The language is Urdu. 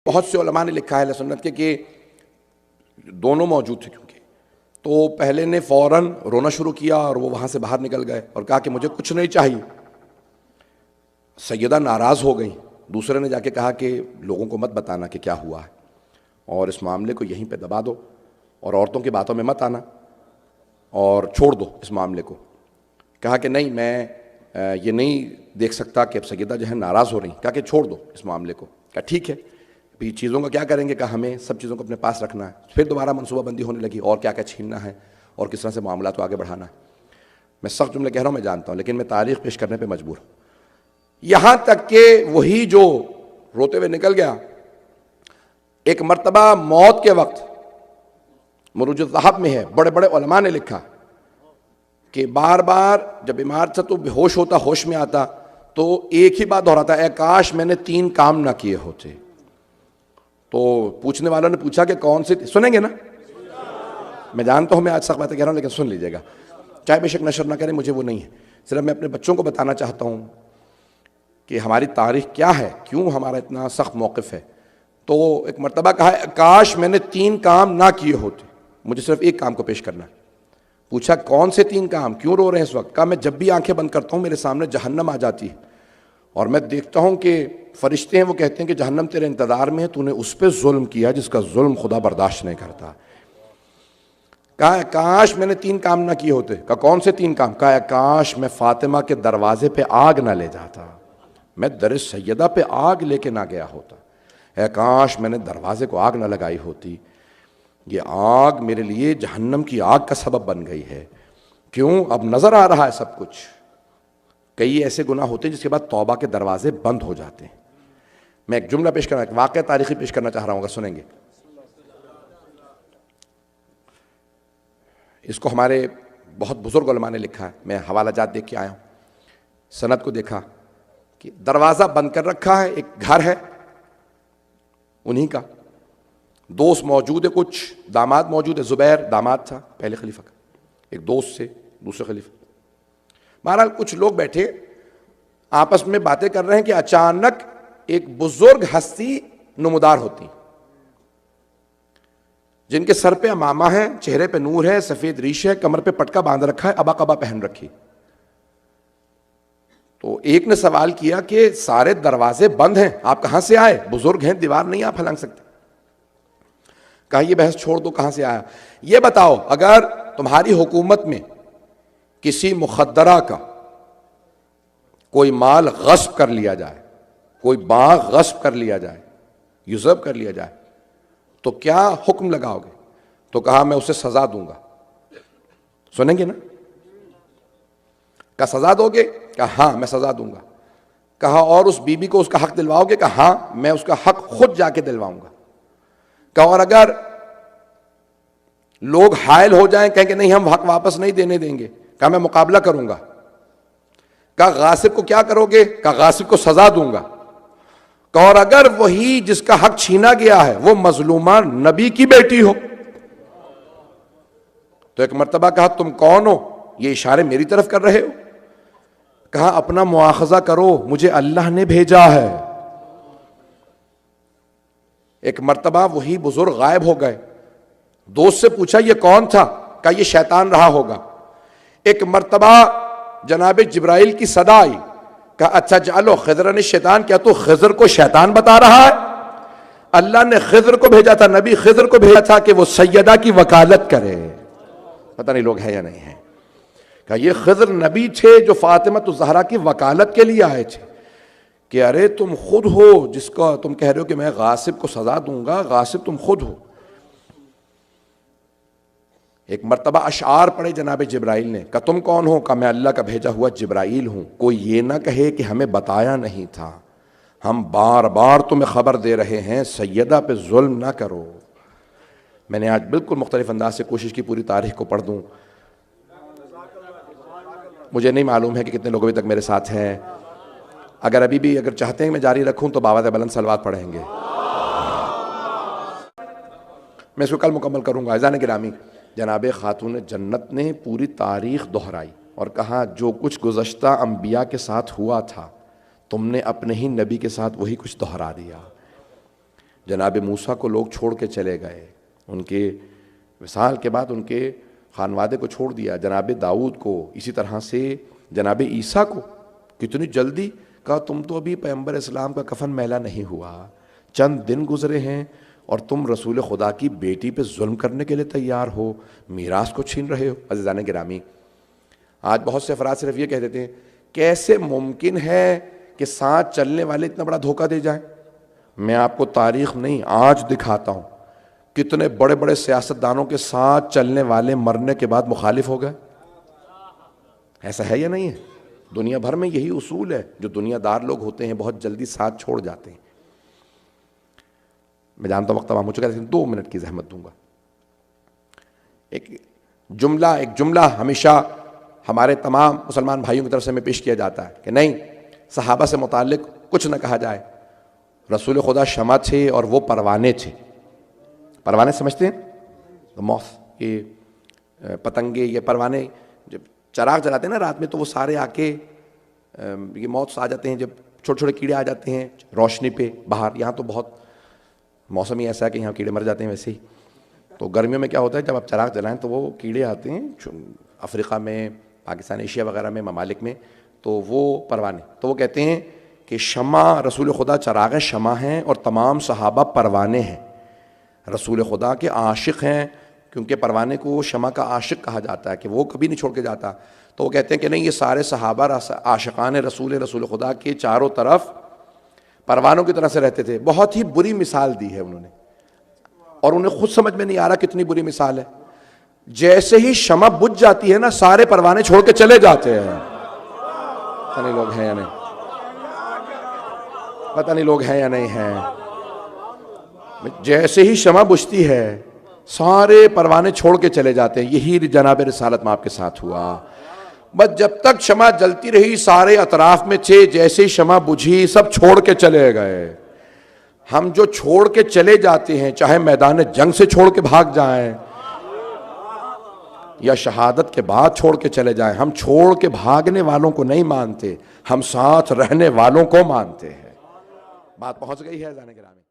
بہت سے علماء نے لکھا ہے اہل سنت کے کہ دونوں موجود تھے، کیونکہ تو پہلے نے فوراً رونا شروع کیا اور وہ وہاں سے باہر نکل گئے اور کہا کہ مجھے کچھ نہیں چاہیے. سیدہ ناراض ہو گئیں. دوسرے نے جا کے کہا کہ لوگوں کو مت بتانا کہ کیا ہوا ہے، اور اس معاملے کو یہیں پہ دبا دو اور عورتوں کی باتوں میں مت آنا اور چھوڑ دو اس معاملے کو. کہا کہ نہیں، میں یہ نہیں دیکھ سکتا کہ اب سیدہ جو ہے ناراض ہو رہی. کہا کہ چھوڑ دو اس معاملے کو. کہا ٹھیک ہے، بھی چیزوں کا کیا کریں گے. کہا ہمیں سب چیزوں کو اپنے پاس رکھنا ہے. پھر دوبارہ منصوبہ بندی ہونے لگی اور کیا کیا چھیننا ہے اور کس طرح سے معاملات کو آگے بڑھانا ہے. میں سخت جملے کہہ رہا ہوں، میں جانتا ہوں، لیکن میں تاریخ پیش کرنے پہ مجبور ہوں. یہاں تک کہ وہی جو روتے ہوئے نکل گیا، ایک مرتبہ موت کے وقت مروج الذہب میں ہے، بڑے بڑے علماء نے لکھا کہ بار بار جب بیمار تھا تو بے ہوش ہوتا، ہوش میں آتا تو ایک ہی بات دہراتا، اے کاش میں نے 3 کام نہ کیے ہوتے. تو پوچھنے والوں نے پوچھا کہ کون سے، سنیں گے نا؟ میں جانتا ہوں میں آج سخت باتیں کہہ رہا ہوں، لیکن سن لیجیے گا. چاہے بے شک نشر نہ کریں، مجھے وہ نہیں ہے. صرف میں اپنے بچوں کو بتانا چاہتا ہوں کہ ہماری تاریخ کیا ہے، کیوں ہمارا اتنا سخت موقف ہے. تو ایک مرتبہ کہا کاش میں نے 3 کام نہ کیے ہوتے، مجھے صرف ایک کام کو پیش کرنا ہے. پوچھا کون سے 3 کام، کیوں رو رہے ہیں اس وقت. کہا میں جب بھی آنکھیں بند کرتا ہوں میرے سامنے جہنم آ جاتی ہے اور میں دیکھتا ہوں کہ فرشتے ہیں، وہ کہتے ہیں کہ جہنم تیرے انتظار میں ہے، تو نے اس پہ ظلم کیا جس کا ظلم خدا برداشت نہیں کرتا. کہا کاش میں نے 3 کام نہ کیے ہوتے. کہا کون سے 3 کام. کہا کاش میں فاطمہ کے دروازے پہ آگ نہ لے جاتا، میں در سیدہ پہ آگ لے کے نہ گیا ہوتا. اے کاش میں نے دروازے کو آگ نہ لگائی ہوتی. یہ آگ میرے لیے جہنم کی آگ کا سبب بن گئی ہے. کیوں؟ اب نظر آ رہا ہے سب کچھ. کئی ایسے گناہ ہوتے ہیں جس کے بعد توبہ کے دروازے بند ہو جاتے ہیں. میں ایک جملہ پیش کرنا، ایک واقعہ تاریخی پیش کرنا چاہ رہا ہوں، اگر سنیں گے. اس کو ہمارے بہت بزرگ علماء نے لکھا ہے. میں حوالہ جات دیکھ کے آیا ہوں، سند کو دیکھا کہ دروازہ بند کر رکھا ہے. ایک گھر ہے انہی کا، دوست موجود ہے، کچھ داماد موجود ہے. زبیر داماد تھا پہلے خلیفہ کا، ایک دوست سے دوسرے خلیفہ. بہرحال کچھ لوگ بیٹھے آپس میں باتیں کر رہے ہیں کہ اچانک ایک بزرگ ہستی نمودار ہوتی، جن کے سر پہ عمامہ ہے، چہرے پہ نور ہے، سفید ریش ہے، کمر پہ پٹکا باندھ رکھا ہے، ابا قبا پہن رکھی. تو ایک نے سوال کیا کہ سارے دروازے بند ہیں، آپ کہاں سے آئے؟ بزرگ ہیں، دیوار نہیں آپ ہلانگ سکتے. کہا یہ بحث چھوڑ دو، کہاں سے آیا. یہ بتاؤ اگر تمہاری حکومت میں کسی مخدرہ کا کوئی مال غصب کر لیا جائے، کوئی باغ غصب کر لیا جائے، یوزرب کر لیا جائے، تو کیا حکم لگاؤ گے؟ تو کہا میں اسے سزا دوں گا. سنیں گے نا؟ کہا سزا دو گے؟ کہا ہاں میں سزا دوں گا. کہا اور اس بی بی کو اس کا حق دلواؤ گے؟ کہا ہاں میں اس کا حق خود جا کے دلواؤں گا. کہا اور اگر لوگ حائل ہو جائیں، کہیں کہ نہیں ہم حق واپس نہیں دینے دیں گے؟ کہا میں مقابلہ کروں گا. کہا غاصب کو کیا کرو گے؟ کہا غاصب کو سزا دوں گا. کہا اور اگر وہی جس کا حق چھینا گیا ہے وہ مظلومہ نبی کی بیٹی ہو؟ تو ایک مرتبہ کہا تم کون ہو؟ یہ اشارے میری طرف کر رہے ہو؟ کہا اپنا مواخذہ کرو، مجھے اللہ نے بھیجا ہے. ایک مرتبہ وہی بزرگ غائب ہو گئے. دوست سے پوچھا یہ کون تھا؟ کہا یہ شیطان رہا ہوگا. ایک مرتبہ جناب جبرائیل کی صدا آئی. کہا اچھا جعلو خضر نے شیطان، کیا تو خضر کو شیطان بتا رہا ہے؟ اللہ نے خضر کو بھیجا تھا، نبی خضر کو بھیجا تھا کہ وہ سیدہ کی وکالت کرے. پتہ نہیں لوگ ہیں یا نہیں ہیں. کہا یہ خضر نبی تھے جو فاطمہ الزہرا کی وکالت کے لیے آئے تھے. کہ ارے تم خود ہو جس کا تم کہہ رہے ہو کہ میں غاصب کو سزا دوں گا، غاصب تم خود ہو. ایک مرتبہ اشعار پڑھے جناب جبرائیل نے. کہا تم کون ہو؟ کہا میں اللہ کا بھیجا ہوا جبرائیل ہوں. کوئی یہ نہ کہے کہ ہمیں بتایا نہیں تھا، ہم بار بار تمہیں خبر دے رہے ہیں سیدہ پہ ظلم نہ کرو. میں نے آج بالکل مختلف انداز سے کوشش کی پوری تاریخ کو پڑھ دوں. مجھے نہیں معلوم ہے کہ کتنے لوگ ابھی تک میرے ساتھ ہیں. اگر ابھی بھی اگر چاہتے ہیں میں جاری رکھوں تو باواد بلند صلوات پڑھیں گے. میں اس کو کل مکمل کروں گا. عزیزان گرامی، جناب خاتون جنت نے پوری تاریخ دہرائی اور کہا جو کچھ گزشتہ انبیاء کے ساتھ ہوا تھا تم نے اپنے ہی نبی کے ساتھ وہی کچھ دہرا دیا. جناب موسیٰ کو لوگ چھوڑ کے چلے گئے، ان کے وصال کے بعد ان کے خانوادے کو چھوڑ دیا، جناب داؤد کو، اسی طرح سے جناب عیسیٰ کو کتنی جلدی کہا تم تو ابھی پیغمبر اسلام کا کفن میلا نہیں ہوا، چند دن گزرے ہیں اور تم رسول خدا کی بیٹی پہ ظلم کرنے کے لیے تیار ہو، میراث کو چھین رہے ہو۔ عزیزان گرامی، آج بہت سے افراد صرف یہ کہہ دیتے ہیں کیسے ممکن ہے کہ ساتھ چلنے والے اتنا بڑا دھوکہ دے جائیں۔ میں آپ کو تاریخ نہیں آج دکھاتا ہوں کتنے بڑے بڑے سیاستدانوں کے ساتھ چلنے والے مرنے کے بعد مخالف ہو گئے۔ ایسا ہے یا نہیں ہے؟ دنیا بھر میں یہی اصول ہے، جو دنیا دار لوگ ہوتے ہیں بہت جلدی ساتھ چھوڑ جاتے ہیں۔ میں جانتا ہوں وقت تمام ہو چکا ہے، لیکن 2 منٹ کی زحمت دوں گا۔ ایک جملہ ہمیشہ ہمارے تمام مسلمان بھائیوں کی طرف سے ہمیں پیش کیا جاتا ہے کہ نہیں، صحابہ سے متعلق کچھ نہ کہا جائے، رسول خدا شمع تھے اور وہ پروانے تھے۔ پروانے سمجھتے ہیں؟ موت، یہ پتنگے، یہ پروانے جب چراغ جلاتے ہیں نا رات میں تو وہ سارے آ کے یہ موت آ جاتے ہیں، جب چھوٹے چھوٹے کیڑے آ جاتے ہیں روشنی پہ باہر۔ یہاں تو بہت موسم ہی ایسا ہے کہ یہاں کیڑے مر جاتے ہیں ویسے ہی۔ تو گرمیوں میں کیا ہوتا ہے جب آپ چراغ جلائیں تو وہ کیڑے آتے ہیں افریقہ میں، پاکستان، ایشیا وغیرہ میں ممالک میں، تو وہ پروانے، تو وہ کہتے ہیں کہ شمع، رسول خدا چراغ شمع ہیں اور تمام صحابہ پروانے ہیں، رسول خدا کے عاشق ہیں، کیونکہ پروانے کو شمع کا عاشق کہا جاتا ہے کہ وہ کبھی نہیں چھوڑ کے جاتا۔ تو وہ کہتے ہیں کہ نہیں، یہ سارے صحابہ عاشقان رسول خدا کے چاروں طرف پروانوں کی طرح سے رہتے تھے۔ بہت ہی بری مثال دی ہے انہوں نے، اور انہیں خود سمجھ میں نہیں آ رہا کتنی بری مثال ہے۔ جیسے ہی شمع بجھ جاتی ہے نا، سارے پروانے چھوڑ کے چلے جاتے ہیں۔ پتہ نہیں لوگ ہیں یا نہیں، پتہ نہیں لوگ ہیں یا نہیں ہیں۔ جیسے ہی شمع بجھتی ہے سارے پروانے چھوڑ کے چلے جاتے ہیں۔ یہی جناب رسالت میں آپ کے ساتھ ہوا۔ بس جب تک شمع جلتی رہی سارے اطراف میں تھے، جیسے ہی شمع بجھی سب چھوڑ کے چلے گئے۔ ہم جو چھوڑ کے چلے جاتے ہیں، چاہے میدان جنگ سے چھوڑ کے بھاگ جائیں یا شہادت کے بعد چھوڑ کے چلے جائیں، ہم چھوڑ کے بھاگنے والوں کو نہیں مانتے، ہم ساتھ رہنے والوں کو مانتے ہیں۔ بات پہنچ گئی ہے عزیزان گرامی؟